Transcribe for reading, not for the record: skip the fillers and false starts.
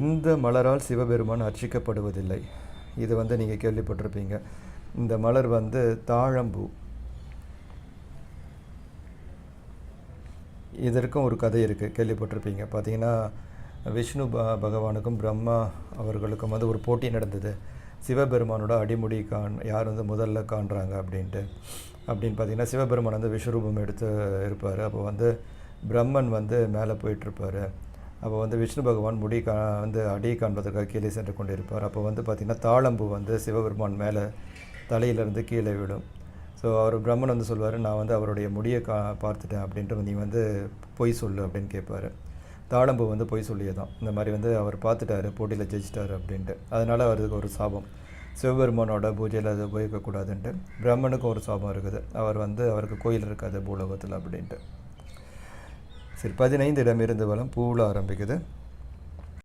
இந்த மலரால் சிவபெருமான் அர்ச்சிக்கப்படுவதில்லை. இது வந்து நீங்கள் கேள்விப்பட்டிருப்பீங்க. இந்த மலர் வந்து தாழம்பூ. இதற்கும் ஒரு கதை இருக்குது, கேள்விப்பட்டிருப்பீங்க. பார்த்தீங்கன்னா விஷ்ணு பகவானுக்கும் பிரம்மா அவர்களுக்கும் வந்து ஒரு போட்டி நடந்தது. சிவபெருமானோட அடிமுடி யார் வந்து முதல்ல காண்றாங்க அப்படின்ட்டு. அப்படின்னு பார்த்தீங்கன்னா சிவபெருமான் வந்து விஸ்வரூபம் எடுத்து இருப்பார். அப்போ வந்து பிரம்மன் வந்து மேலே போயிட்டுருப்பார். அப்போ வந்து விஷ்ணு பகவான் வந்து அடியை காண்பதற்காக கீழே சென்று கொண்டு இருப்பார். அப்போ வந்து பார்த்திங்கன்னா தாழம்பூ வந்து சிவபெருமான் மேலே தலையிலேருந்து கீழே விடும். ஸோ அவர் பிரம்மன் வந்து சொல்வார், நான் வந்து அவருடைய முடியை பார்த்துட்டேன் அப்படின்ட்டு நீ வந்து பொய் சொல்லு அப்படின்னு கேட்பார். தாழம்பூ வந்து பொய் சொல்லியே தான், இந்த மாதிரி வந்து அவர் பார்த்துட்டாரு, போட்டியில் ஜெயிச்சிட்டாரு அப்படின்ட்டு. அதனால் அவருக்கு ஒரு சாபம், சிவபெருமானோட பூஜையில் அது உபயோகிக்கக்கூடாதுன்ட்டு. பிரம்மனுக்கும் ஒரு சாபம் இருக்குது, அவர் வந்து அவருக்கு கோயில் இருக்காது பூலோகத்தில் அப்படின்ட்டு. சரி, 15 இடம் இருந்து வளம் பூவில் ஆரம்பிக்குது.